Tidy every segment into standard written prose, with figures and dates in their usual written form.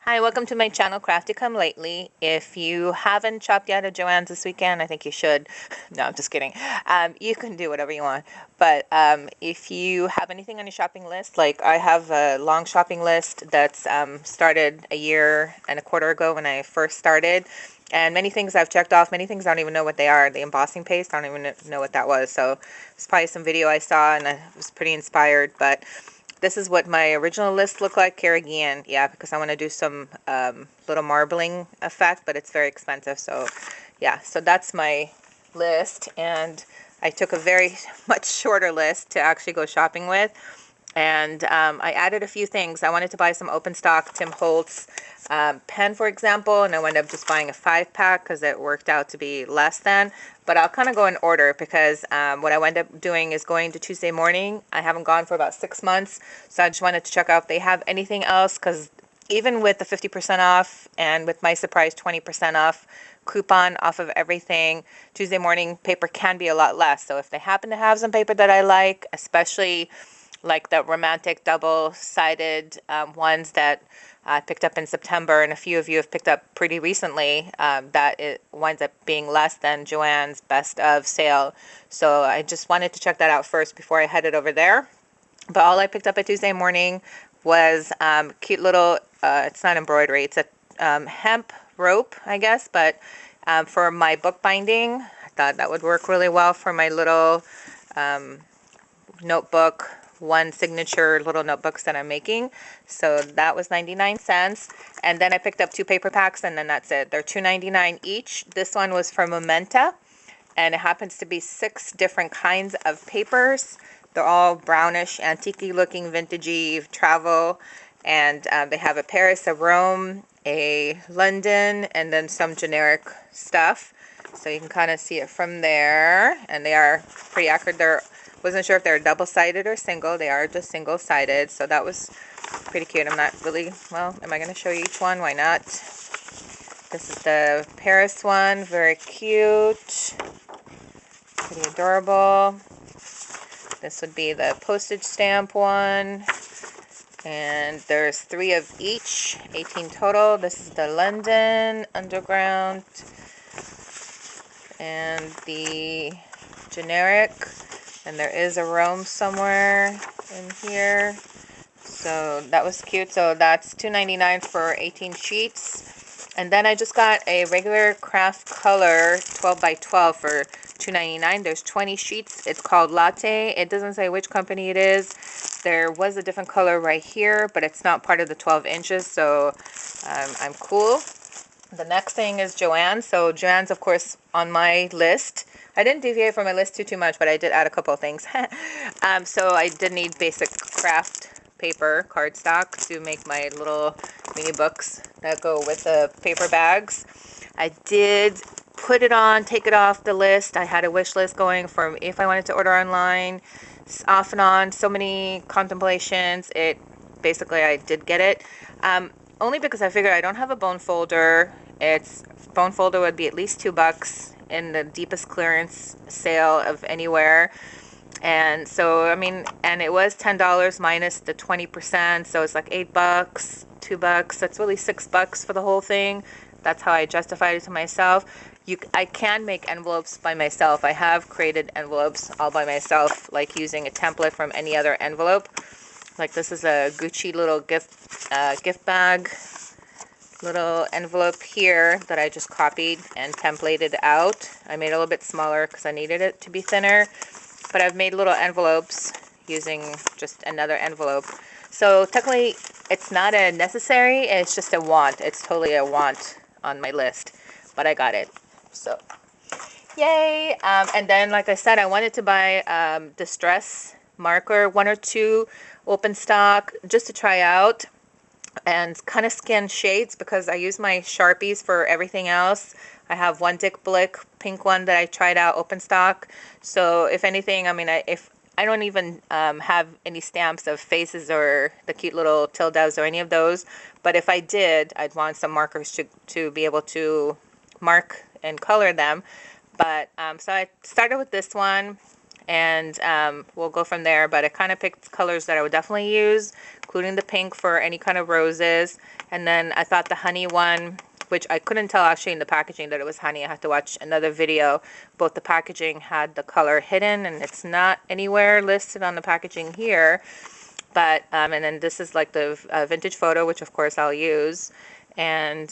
Hi, welcome to my channel, Crafty Come Lately. If you haven't shopped yet at Joann's this weekend, I think you should. No, I'm just kidding. You can do whatever you want. But if you have anything on your shopping list, like I have a long shopping list that's started a year and a quarter ago when I first started. And many things I've checked off, many things I don't even know what they are. The embossing paste, I don't even know what that was. So it's probably some video I saw and I was pretty inspired. But this is what my original list looked like, Carrigian. Yeah, because I want to do some little marbling effect, but it's very expensive. So yeah, so that's my list. And I took a very much shorter list to actually go shopping with. And I added a few things. I wanted to buy some open stock Tim Holtz pen, for example, and I wound up just buying a 5-pack because it worked out to be less than. But I'll kind of go in order because what I wound up doing is going to Tuesday morning. I haven't gone for about 6 months, so I just wanted to check out if they have anything else, because even with the 50% off and with my surprise 20% off coupon off of everything, Tuesday morning paper can be a lot less. So if they happen to have some paper that I like, especially like the romantic double-sided ones that I picked up in September, and a few of you have picked up pretty recently, that it winds up being less than Joann's best of sale. So I just wanted to check that out first before I headed over there. But all I picked up at Tuesday morning was cute little, it's not embroidery, it's a hemp rope, I guess, but for my bookbinding, I thought that would work really well for my little notebook, one signature little notebooks that I'm making. So that was 99 cents. And then I picked up 2 paper packs, and then that's it. They're $2.99 each. This one was from Momenta, and it happens to be 6 different kinds of papers. They're all brownish, antique looking, vintagey travel. And they have a Paris, a Rome, a London, and then some generic stuff. So you can kind of see it from there. And they are pretty accurate. They're wasn't sure if they're double-sided or single. They are just single-sided, so that was pretty cute. I'm not really, well, am I going to show you each one? Why not? This is the Paris one, very cute, pretty adorable. This would be the postage stamp one, and there's 3 of each, 18 total. This is the London Underground, and the generic. And there is a Rome somewhere in here. So that was cute. So that's $2.99 for 18 sheets. And then I just got a regular craft color 12 by 12 for $2.99. There's 20 sheets. It's called Latte. It doesn't say which company it is. There was a different color right here, but it's not part of the 12 inches. So I'm cool. The next thing is Joanns. So Joanns, of course, on my list. I didn't deviate from my list too much, but I did add a couple of things. So I did need basic craft paper, cardstock, to make my little mini books that go with the paper bags. I did put it on, take it off the list. I had a wish list going from if I wanted to order online, off and on, so many contemplations. Basically, I did get it. Only because I figured I don't have a bone folder. Bone folder would be at least $2 in the deepest clearance sale of anywhere. And so, I mean, and it was $10 minus the 20%, so it's like $8, $2. That's really $6 for the whole thing. That's how I justified it to myself. I can make envelopes by myself. I have created envelopes all by myself, like using a template from any other envelope. Like this is a Gucci little gift bag, little envelope here that I just copied and templated out. I made it a little bit smaller because I needed it to be thinner, but I've made little envelopes using just another envelope. So technically it's not a necessary, it's just a want. It's totally a want on my list, but I got it. So yay. And then, like I said, I wanted to buy distress marker, 1 or 2 open stock, just to try out and kind of scan shades, because I use my Sharpies for everything else. I have one Dick Blick pink one that I tried out open stock. So if anything, I mean, if I don't even have any stamps of faces or the cute little tildes or any of those, but if I did, I'd want some markers to be able to mark and color them. But so I started with this one, and we'll go from there. But I kind of picked colors that I would definitely use, including the pink for any kind of roses. And then I thought the honey one, which I couldn't tell actually in the packaging that it was honey. I had to watch another video. Both the packaging had the color hidden, and it's not anywhere listed on the packaging here. But and then this is like the vintage photo, which of course I'll use. And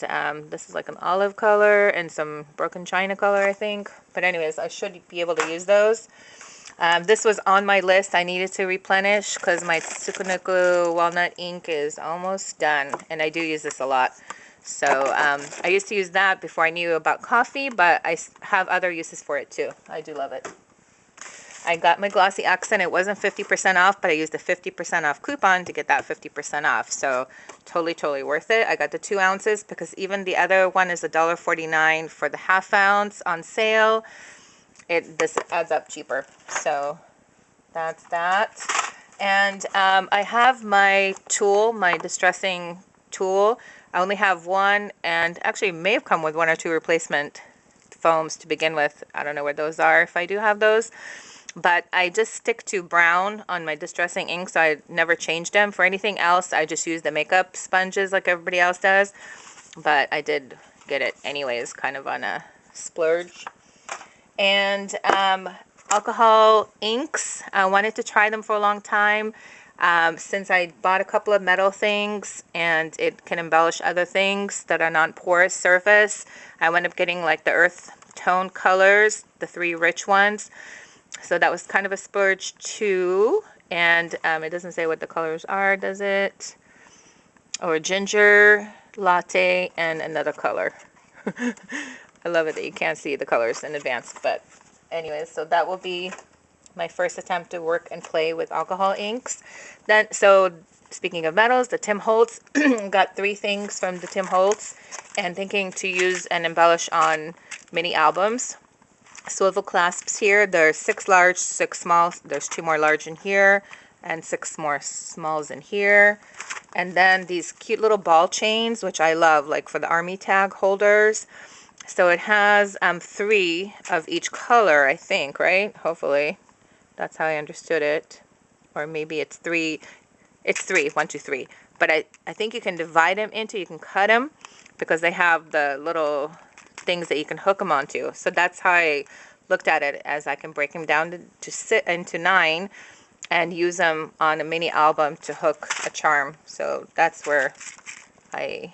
this is like an olive color and some broken china color, I think. But anyways, I should be able to use those. This was on my list. I needed to replenish because my Tsukunuku walnut ink is almost done. And I do use this a lot. So I used to use that before I knew about coffee, but I have other uses for it too. I do love it. I got my glossy accent. It wasn't 50% off, but I used a 50% off coupon to get that 50% off. So totally worth it. I got the 2 ounces because even the other one is $1.49 for the ½ ounce on sale. This adds up cheaper. So that's that. And I have my tool, my distressing tool. I only have one, and actually may have come with 1 or 2 replacement foams to begin with. I don't know where those are if I do have those. But I just stick to brown on my distressing ink, so I never change them. For anything else, I just use the makeup sponges like everybody else does. But I did get it anyways, kind of on a splurge. And alcohol inks. I wanted to try them for a long time. Since I bought a couple of metal things and it can embellish other things that are non-porous surface, I wound up getting like the earth tone colors, the 3 rich ones. So that was kind of a splurge too. And it doesn't say what the colors are, does it? Or ginger, latte, and another color. I love it that you can't see the colors in advance. But anyways, so that will be my first attempt to work and play with alcohol inks. Then, so speaking of metals, the Tim Holtz, got 3 things from the Tim Holtz, and thinking to use and embellish on mini albums. Swivel clasps here. There's 6 large, 6 small. There's 2 more large in here, and 6 more smalls in here. And then these cute little ball chains, which I love, like for the army tag holders. So it has 3 of each color, I think, right? Hopefully. That's how I understood it. Or maybe it's 3. It's 3. 1, 2, 3. But I think you can divide them into, you can cut them, because they have the little things that you can hook them onto. So that's how I looked at it, as I can break them down to sit into 9 and use them on a mini album to hook a charm. So that's where I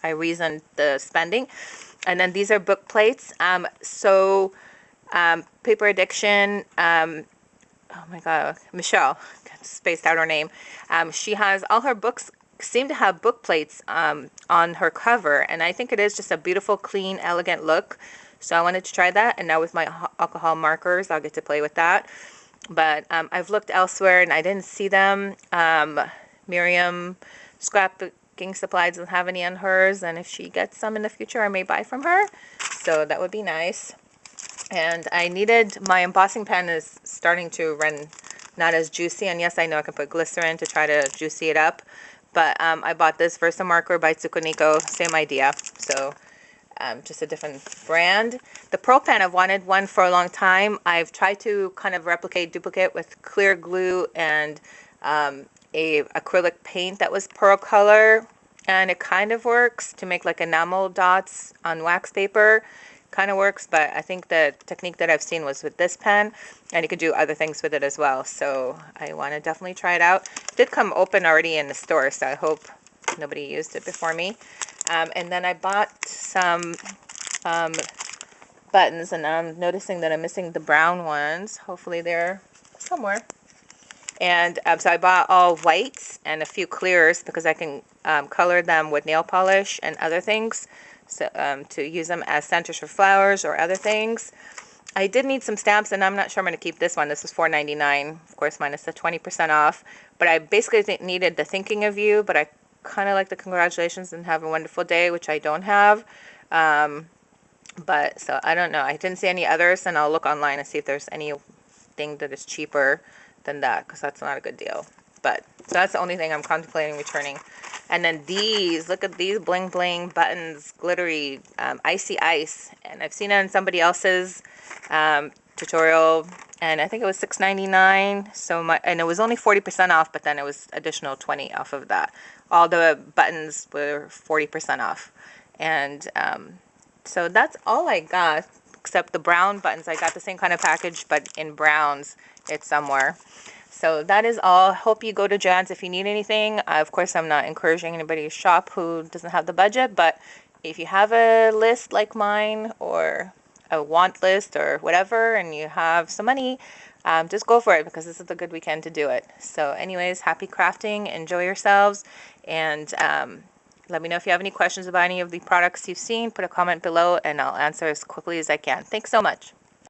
reasoned the spending. And then these are book plates. Paper Addiction, oh my god, Michelle, spaced out her name. She has all her books seem to have book plates on her cover, and I think it is just a beautiful, clean, elegant look. So I wanted to try that, and now with my alcohol markers, I'll get to play with that. But I've looked elsewhere, and I didn't see them. Miriam Scrapbooking Supply doesn't have any on hers, and if she gets some in the future, I may buy from her. So that would be nice. And I needed, my embossing pen is starting to run not as juicy, and yes, I know I can put glycerin to try to juicy it up. But I bought this Versa marker by Tsukunuku, same idea. So just a different brand. The Pearl pen, I've wanted one for a long time. I've tried to kind of duplicate with clear glue and a acrylic paint that was pearl color. And it kind of works to make like enamel dots on wax paper. Kind of works, but I think the technique that I've seen was with this pen, and you could do other things with it as well. So I want to definitely try it out. It did come open already in the store, so I hope nobody used it before me. And then I bought some buttons, and I'm noticing that I'm missing the brown ones. Hopefully they're somewhere. And so I bought all whites and a few clears because I can color them with nail polish and other things. So, to use them as centers for flowers or other things. I did need some stamps, and I'm not sure I'm going to keep this one. This was $4.99, of course, minus the 20% off. But I basically needed the thinking of you, but I kind of like the congratulations and have a wonderful day, which I don't have. But so I don't know. I didn't see any others, and I'll look online and see if there's anything that is cheaper than that, because that's not a good deal. But so that's the only thing I'm contemplating returning. And then these, look at these bling bling buttons, glittery, icy ice. And I've seen it in somebody else's tutorial and I think it was $6.99. So and it was only 40% off, but then it was additional 20 off of that. All the buttons were 40% off, and so that's all I got, except the brown buttons. I got the same kind of package, but in browns. It's somewhere. So that is all. Hope you go to Joanns if you need anything. Of course, I'm not encouraging anybody to shop who doesn't have the budget, but if you have a list like mine or a want list or whatever, and you have some money, just go for it, because this is a good weekend to do it. So anyways, happy crafting. Enjoy yourselves. And let me know if you have any questions about any of the products you've seen. Put a comment below and I'll answer as quickly as I can. Thanks so much.